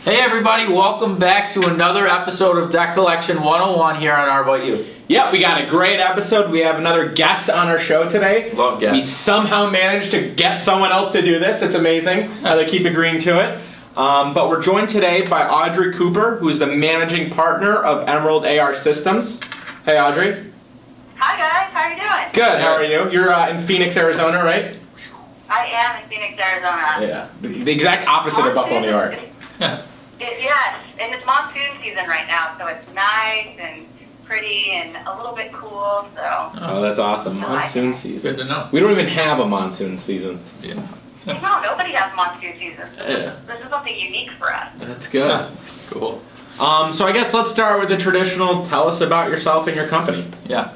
Hey everybody, welcome back to another episode of Debt Collection 101 here on Arbeit. Yep, we got a great episode. We have another guest on our show today. Love guests. We somehow managed to get someone else to do this. It's amazing how they keep agreeing to it. But we're joined today by Audrey Cooper, who's the managing partner of Emerald AR Systems. Hey Audrey. Hi guys, how are you doing? Good, how are you? You're in Phoenix, Arizona, right? I am in Phoenix, Arizona. Yeah, the exact opposite of Buffalo, New York. Yes, and it's monsoon season right now, so it's nice and pretty and a little bit cool, so. Oh, that's awesome. Monsoon season. Good to know. We don't even have a monsoon season. Yeah. No, nobody has monsoon season. Yeah. This is something unique for us. That's good. Cool. So I guess let's start with the traditional, tell us about yourself and your company. Yeah.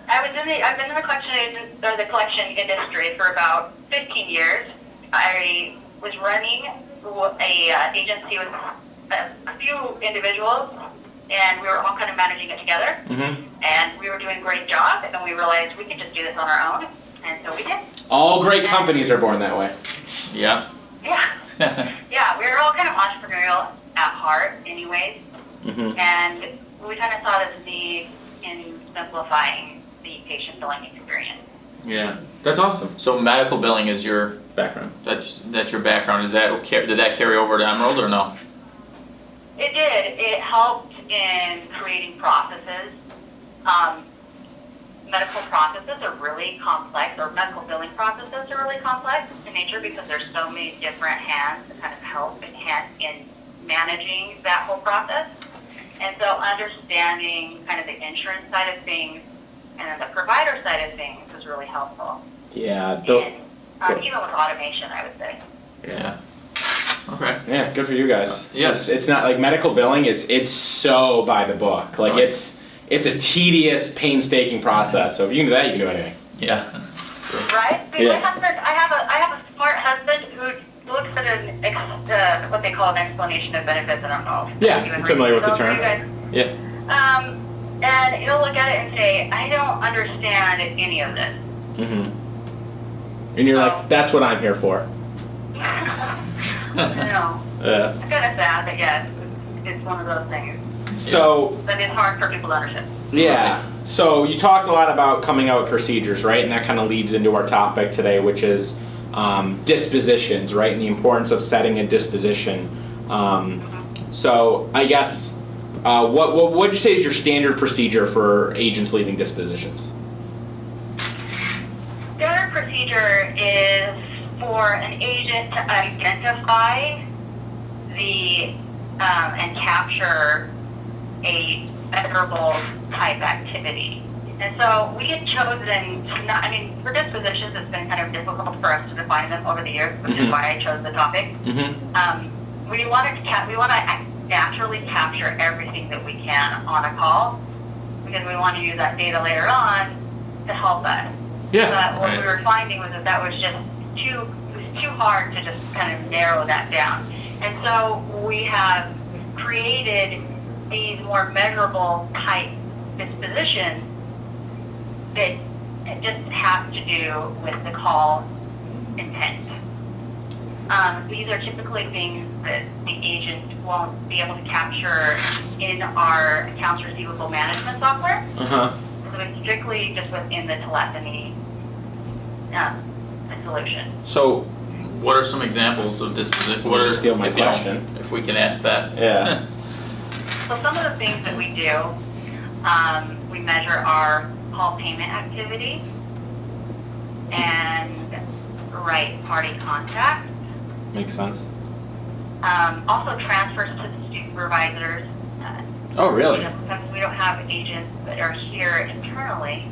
I've been in the collection industry for about 15 years. I was running a agency with a few individuals, and we were all kind of managing it together. Mm-hmm. And we were doing a great job, and we realized we could just do this on our own, and so we did. All great companies are born that way. Yeah. Yeah. Yeah, we were all kind of entrepreneurial at heart anyways, Mm-hmm. and we kind of saw this need in simplifying the patient billing experience. Yeah. That's awesome. So medical billing is your Background. that's your background. Did that carry over to Emerald or no? It did. It helped in creating processes. Medical processes are really complex, or medical billing processes are really complex in nature because there's so many different hands to kind of help in managing that whole process. And so understanding kind of the insurance side of things and then the provider side of things was really helpful. Yeah. Even with automation, I would say. Yeah. Okay. Yeah, good for you guys. Yes. It's not like medical billing. It's so by the book. Like Right. it's a tedious, painstaking process. So if you can do that, you can do anything. Yeah. Right? See, Yeah. my husband, I have a smart husband who looks at what they call an explanation of benefits. I don't know. If Yeah, you I'm would familiar read with the those, term. you guys. Yeah. And he'll look at it and say, I don't understand any of this. Mm-hmm. And you're like, that's what I'm here for. No. Yeah. It's kind of sad, but yes, it's one of those things So that is hard for people to understand. yeah. So you talked a lot about coming out with procedures, right? And that kind of leads into our topic today, which is dispositions, right? And the importance of setting a disposition. So I guess what would you say is your standard procedure for agents leading dispositions? Standard procedure is for an agent to identify and capture a measurable type activity. And so we had chosen for dispositions, it's been kind of difficult for us to define them over the years, which is why I chose the topic. Mm-hmm. We want to naturally capture everything that we can on a call, because we want to use that data later on to help us. Yeah. But what we were finding was that was just too hard to just kind of narrow that down. And so we have created these more measurable type dispositions that just have to do with the call intent. These are typically things that the agent won't be able to capture in our accounts receivable management software. Uh-huh. So it's strictly just within the telephony solution. So, what are some examples of disposition? Steal my question. If we can ask that. Yeah. So some of the things that we do, we measure our call payment activity and right party contact. Makes sense. Also transfers to the supervisors. Oh, really? Because we don't have agents that are here internally,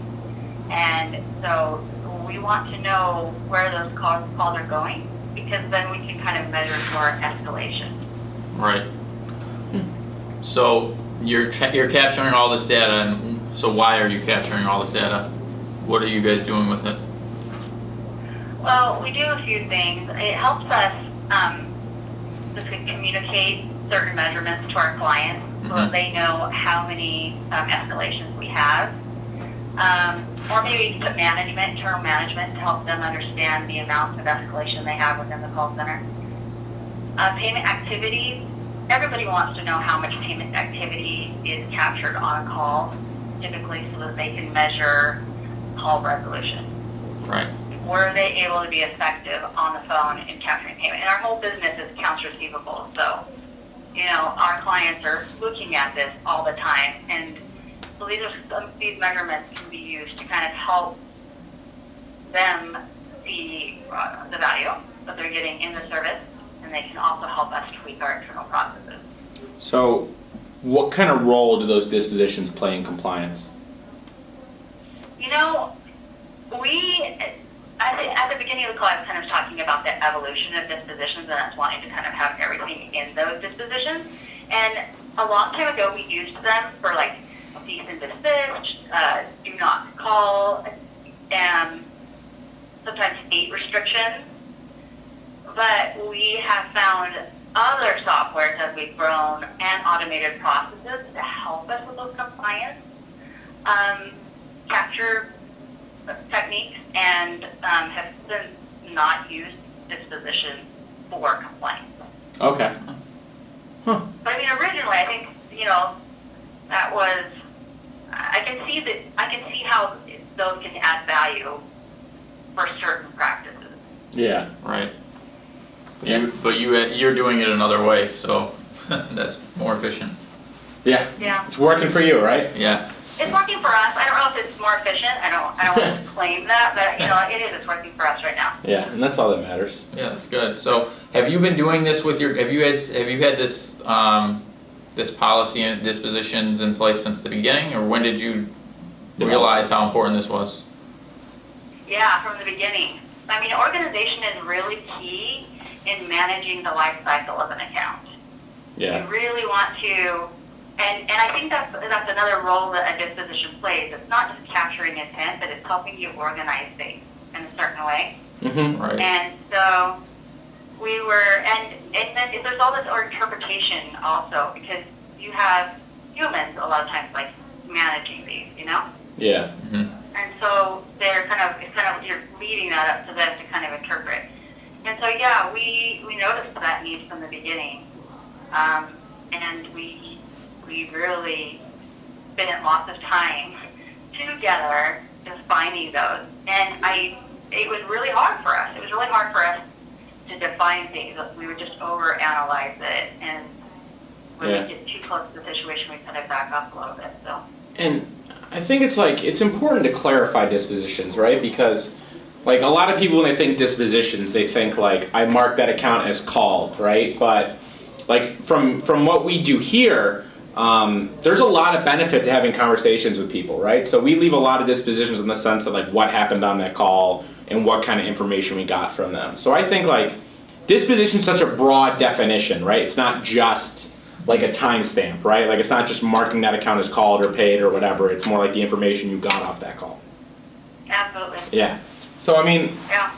and so we want to know where those calls are going, because then we can kind of measure for escalation. Right. So you're capturing all this data, and so why are you capturing all this data? What are you guys doing with it? Well, we do a few things. It helps us just communicate certain measurements to our clients, so that they know how many escalations we have. Or maybe put internal management to help them understand the amounts of escalation they have within the call center. Payment activities everybody wants to know how much payment activity is captured on a call, typically so that they can measure call resolution. Right. Were they able to be effective on the phone in capturing payment? And our whole business is accounts receivable, so, our clients are looking at this all the time, and so these measurements can be used to kind of help them see the value that they're getting in the service, and they can also help us tweak our internal processes. So, what kind of role do those dispositions play in compliance? We, at the beginning of the call, I was kind of talking about the evolution of dispositions, and us wanting to kind of have everything in those dispositions. And a long time ago, we used them for like cease and desist, do not call, and sometimes state restrictions. But we have found other softwares as we've grown and automated processes to help us with those compliance capture techniques, and have since not used dispositions for compliance. Okay. Huh. But originally, I think, that was, I can see how those can add value for certain practices. Yeah. Right. But you're doing it another way, so that's more efficient. Yeah. Yeah. It's working for you, right? Yeah. It's working for us. I don't know if it's more efficient. I don't want to claim that, but it is. It's working for us right now. Yeah, and that's all that matters. Yeah, that's good. So, have you been doing this with have you had this this policy and dispositions in place since the beginning, or when did you realize how important this was? Yeah, from the beginning. Organization is really key in managing the life cycle of an account. Yeah. You really want to, and I think that's another role that a disposition plays. It's not just capturing intent, but it's helping you organize things in a certain way. Mm-hmm. Right. And so we were, and then there's all this interpretation also, because you have humans a lot of times like managing these, Yeah. Mm-hmm. And so you're leading that up to them to kind of interpret. And so we noticed that need from the beginning, and we really spent lots of time together defining those. And it was really hard for us. It was really hard for us to define things. We would just overanalyze it, and when we get too close to the situation, we kind of back up a little bit. So. And I think it's important to clarify dispositions, right? Because a lot of people, when they think dispositions, they think I mark that account as called, right? But from what we do here, there's a lot of benefit to having conversations with people, right? So we leave a lot of dispositions in the sense of what happened on that call and what kind of information we got from them. So I think disposition is such a broad definition, right? It's not just a timestamp, right? It's not just marking that account as called or paid or whatever. It's more the information you got off that call. Absolutely. Yeah. So Yeah.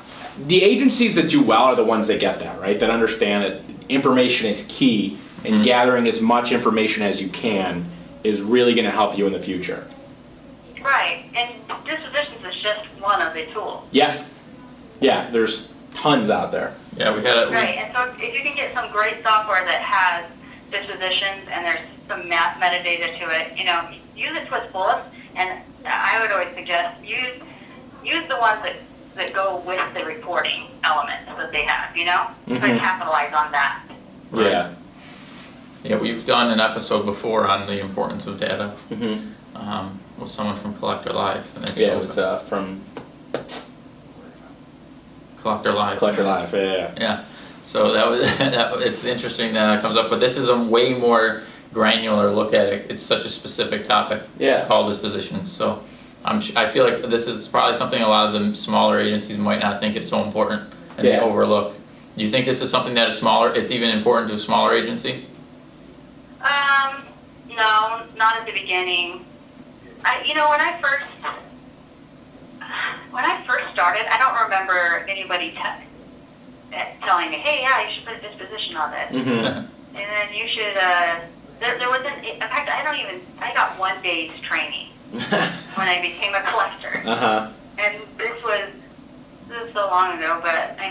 the agencies that do well are the ones that get that, right? That understand that information is key, and gathering as much information as you can is really going to help you in the future. Right. And dispositions is just one of the tools. Yeah. Yeah, there's tons out there. Yeah, Right. And so if you can get some great software that has dispositions and there's some metadata to it, use it to its fullest. And I would always suggest use the ones that go with the reporting elements that they have, Mm-hmm. But capitalize on that. Right. Yeah. Yeah, we've done an episode before on the importance of data Mm-hmm. with someone from Collector Live. And they Yeah, it showed was from Collector Live. Collector Live. Yeah. Yeah. So that was it's interesting that it comes up, but this is a way more granular look at it. It's such a specific topic. Yeah. Called dispositions. So I feel like this is probably something a lot of the smaller agencies might not think is so important and they overlook. Do you think this is something that it's even important to a smaller agency? No, not at the beginning. When I first started, I don't remember anybody telling me, "Hey, yeah, you should put a disposition on this," Mm-hmm. and then you should. There wasn't. In fact, I got 1 day's training when I became a collector. Uh-huh. And this was so long ago, but I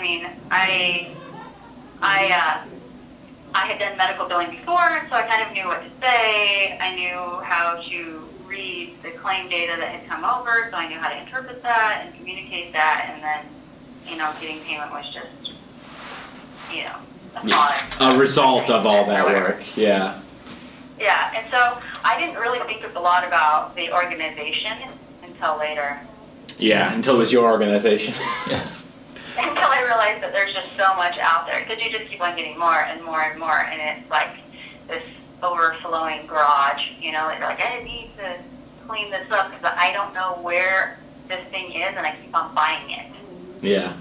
I had done medical billing before, so I kind of knew what to say. I knew how to read the claim data that had come over, so I knew how to interpret that and communicate that, and then, getting payment was just, a product. A result of all that work, yeah. Yeah, and so I didn't really think a lot about the organization until later. Yeah, until it was your organization. Yeah. Until I realized that there's just so much out there, because you just keep on getting more and more and more, and it's like this overflowing garage, you're like, I need to clean this up because I don't know where this thing is, and I keep on buying it. Yeah.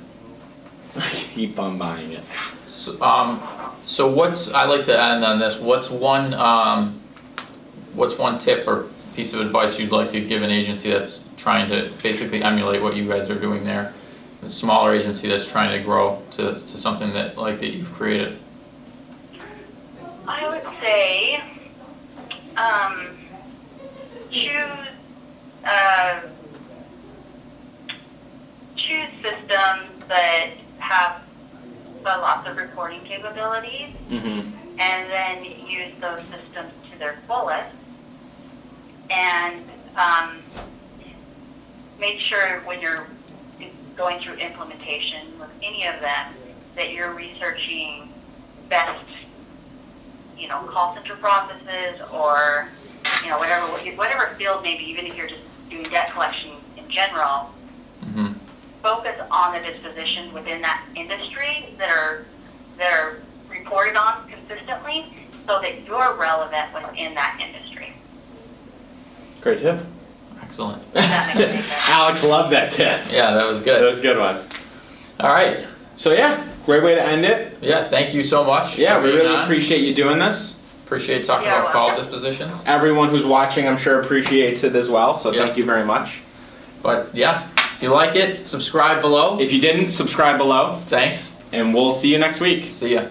Keep on buying it. So I'd like to end on this, what's one tip or piece of advice you'd like to give an agency that's trying to basically emulate what you guys are doing there? A smaller agency that's trying to grow to something that you've created? I would say choose systems that have lots of reporting capabilities, Mm-hmm. and then use those systems to their fullest, and make sure when you're going through implementation with any of them that you're researching best, call center processes, or whatever field, maybe even if you're just doing debt collection in general. Mm-hmm. Focus on the dispositions within that industry that are reported on consistently, so that you're relevant within that industry. Great tip. Excellent. If that makes any sense. Alex loved that tip. Yeah, that was That good. was a good one. All right. So yeah, great way to end it. Yeah, thank you so much. Yeah, for we being really on. appreciate you doing this. Appreciate talking You're about call welcome. dispositions. Everyone who's watching, I'm sure, appreciates it as well, so Yeah. thank you very much. But yeah, if you like it, subscribe below. If you didn't, subscribe below, Thanks. and we'll see you next week. See ya.